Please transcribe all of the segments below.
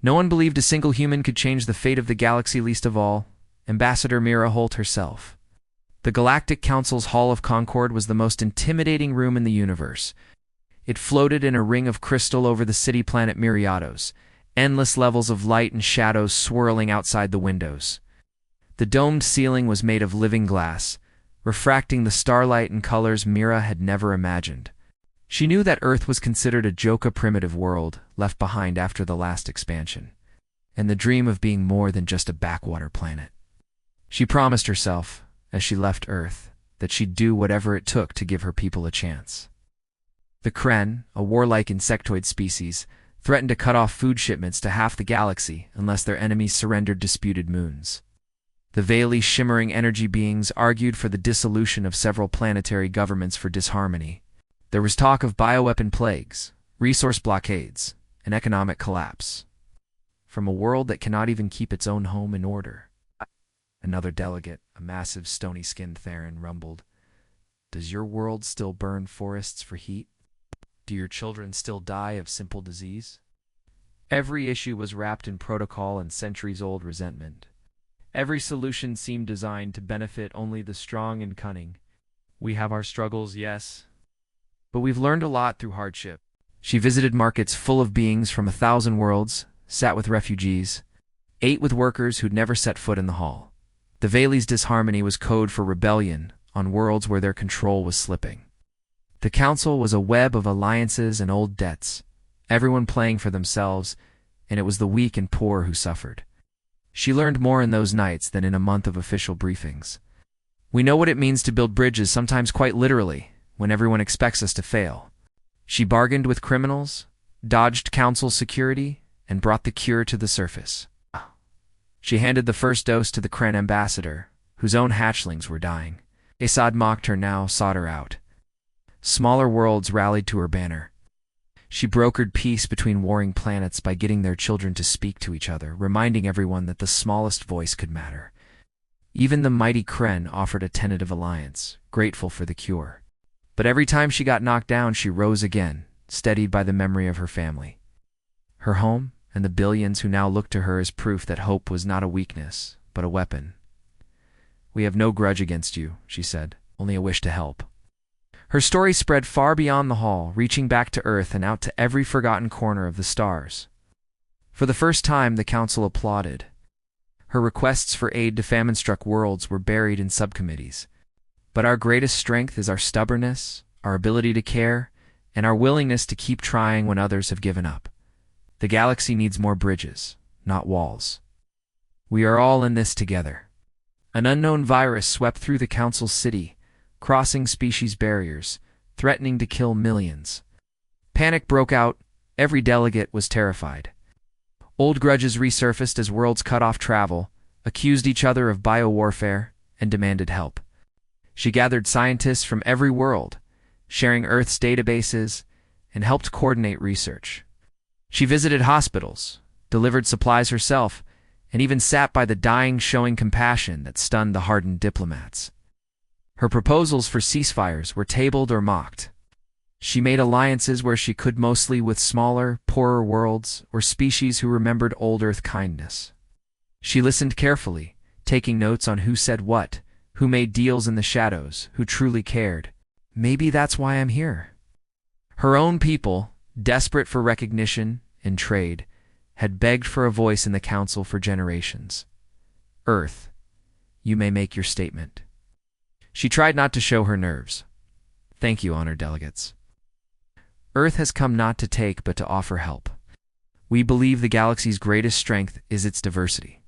No one believed a single human could change the fate of the galaxy, least of all Ambassador Mira Holt herself. The Galactic Council's Hall of Concord was the most intimidating room in the universe. It floated in a ring of crystal over the city planet Myriados, endless levels of light and shadows swirling outside the windows. The domed ceiling was made of living glass, refracting the starlight in colors Mira had never imagined. She knew that Earth was considered a joke primitive world left behind after the last expansion, and the dream of being more than just a backwater planet. She promised herself, as she left Earth, that she'd do whatever it took to give her people a chance. The Kren, a warlike insectoid species, threatened to cut off food shipments to half the galaxy unless their enemies surrendered disputed moons. The Veli shimmering energy beings argued for the dissolution of several planetary governments for disharmony. There was talk of bioweapon plagues, resource blockades, and economic collapse. From a world that cannot even keep its own home in order. Another delegate, a massive stony-skinned Theran, rumbled, "Does your world still burn forests for heat? Do your children still die of simple disease?" Every issue was wrapped in protocol and centuries-old resentment. Every solution seemed designed to benefit only the strong and cunning. "We have our struggles, yes, but we've learned a lot through hardship." She visited markets full of beings from 1,000 worlds, sat with refugees, ate with workers who'd never set foot in the hall. The Veli's disharmony was code for rebellion on worlds where their control was slipping. The council was a web of alliances and old debts, everyone playing for themselves, and it was the weak and poor who suffered. She learned more in those nights than in a month of official briefings. We know what it means to build bridges, sometimes quite literally, when everyone expects us to fail. She bargained with criminals, dodged council security, and brought the cure to the surface. She handed the first dose to the Kren ambassador, whose own hatchlings were dying. Assad mocked her now, sought her out. Smaller worlds rallied to her banner. She brokered peace between warring planets by getting their children to speak to each other, reminding everyone that the smallest voice could matter. Even the mighty Kren offered a tentative alliance, grateful for the cure. But every time she got knocked down, she rose again, steadied by the memory of her family, her home, and the billions who now looked to her as proof that hope was not a weakness, but a weapon. "We have no grudge against you," she said, "only a wish to help." Her story spread far beyond the hall, reaching back to Earth and out to every forgotten corner of the stars. For the first time, the council applauded. Her requests for aid to famine-struck worlds were buried in subcommittees. But our greatest strength is our stubbornness, our ability to care, and our willingness to keep trying when others have given up. The galaxy needs more bridges, not walls. We are all in this together. An unknown virus swept through the council's city, crossing species barriers, threatening to kill millions. Panic broke out. Every delegate was terrified. Old grudges resurfaced as worlds cut off travel, accused each other of biowarfare, and demanded help. She gathered scientists from every world, sharing Earth's databases, and helped coordinate research. She visited hospitals, delivered supplies herself, and even sat by the dying, showing compassion that stunned the hardened diplomats. Her proposals for ceasefires were tabled or mocked. She made alliances where she could, mostly with smaller, poorer worlds or species who remembered old Earth kindness. She listened carefully, taking notes on who said what, who made deals in the shadows, who truly cared. Maybe that's why I'm here. Her own people, desperate for recognition and trade, had begged for a voice in the council for generations. "Earth, you may make your statement." She tried not to show her nerves. "Thank you, honored delegates. Earth has come not to take but to offer help. We believe the galaxy's greatest strength is its diversity.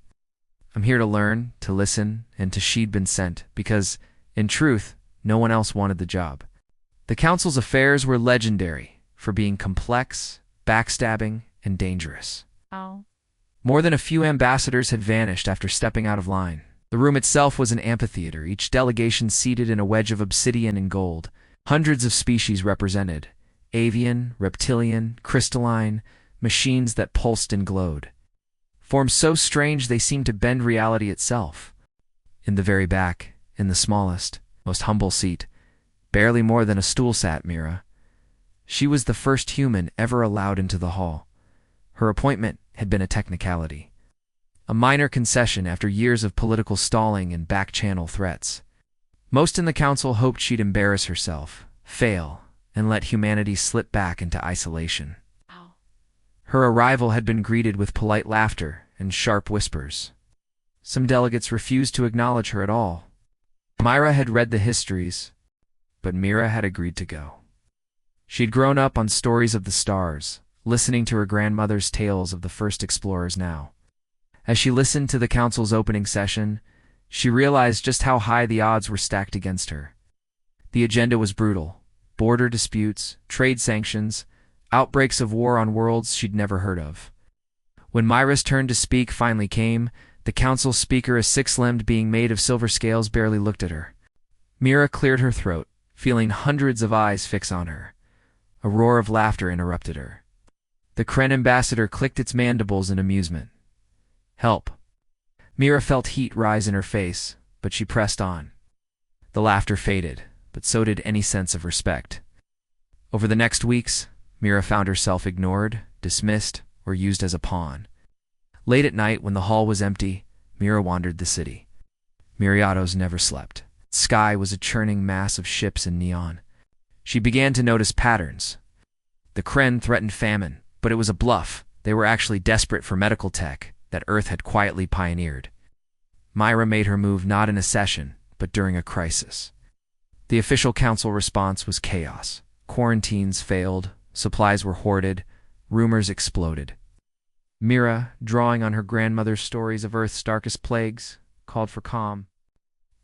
I'm here to learn, to listen, and to she'd been sent, because, in truth, no one else wanted the job." The council's affairs were legendary for being complex, backstabbing, and dangerous. More than a few ambassadors had vanished after stepping out of line. The room itself was an amphitheater, each delegation seated in a wedge of obsidian and gold. Hundreds of species represented: avian, reptilian, crystalline, machines that pulsed and glowed. Forms so strange they seemed to bend reality itself. In the very back, in the smallest, most humble seat, barely more than a stool, sat Mira. She was the first human ever allowed into the hall. Her appointment, had been a technicality. A minor concession after years of political stalling and back-channel threats. Most in the council hoped she'd embarrass herself, fail, and let humanity slip back into isolation. Her arrival had been greeted with polite laughter and sharp whispers. Some delegates refused to acknowledge her at all. Mira had read the histories, but Mira had agreed to go. She'd grown up on stories of the stars, listening to her grandmother's tales of the first explorers now. As she listened to the council's opening session, she realized just how high the odds were stacked against her. The agenda was brutal: border disputes, trade sanctions, outbreaks of war on worlds she'd never heard of. When Mira's turn to speak finally came, the council speaker, a six-limbed being made of silver scales, barely looked at her. Mira cleared her throat, feeling hundreds of eyes fix on her. A roar of laughter interrupted her. The Kren ambassador clicked its mandibles in amusement. "Help." Mira felt heat rise in her face, but she pressed on. The laughter faded, but so did any sense of respect. Over the next weeks, Mira found herself ignored, dismissed, or used as a pawn. Late at night, when the hall was empty, Mira wandered the city. Miriados never slept. The sky was a churning mass of ships and neon. She began to notice patterns. The Kren threatened famine, but it was a bluff. They were actually desperate for medical tech that Earth had quietly pioneered. Mira made her move not in a session, but during a crisis. The official council response was chaos. Quarantines failed, supplies were hoarded, rumors exploded. Mira, drawing on her grandmother's stories of Earth's darkest plagues, called for calm.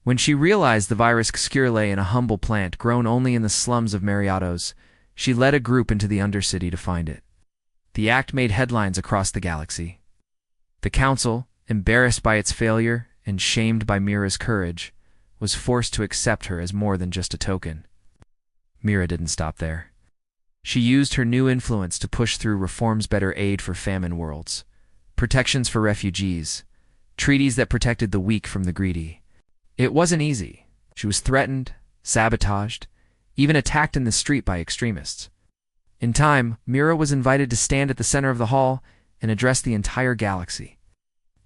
When she realized the virus Xcure lay in a humble plant grown only in the slums of Miriados, she led a group into the Undercity to find it. The act made headlines across the galaxy. The council, embarrassed by its failure and shamed by Mira's courage, was forced to accept her as more than just a token. Mira didn't stop there. She used her new influence to push through reforms: better aid for famine worlds, protections for refugees, treaties that protected the weak from the greedy. It wasn't easy. She was threatened, sabotaged, even attacked in the street by extremists. In time, Mira was invited to stand at the center of the hall and address the entire galaxy.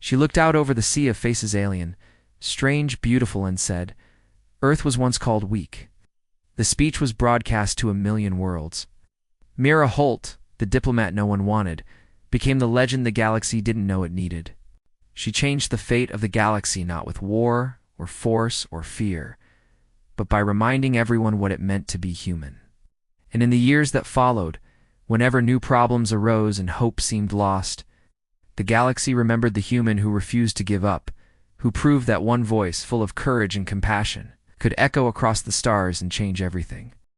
She looked out over the sea of faces, alien, strange, beautiful, and said, "Earth was once called weak." The speech was broadcast to 1,000,000 worlds. Mira Holt, the diplomat no one wanted, became the legend the galaxy didn't know it needed. She changed the fate of the galaxy not with war or force or fear, but by reminding everyone what it meant to be human. And in the years that followed, whenever new problems arose and hope seemed lost, the galaxy remembered the human who refused to give up, who proved that one voice, full of courage and compassion, could echo across the stars and change everything.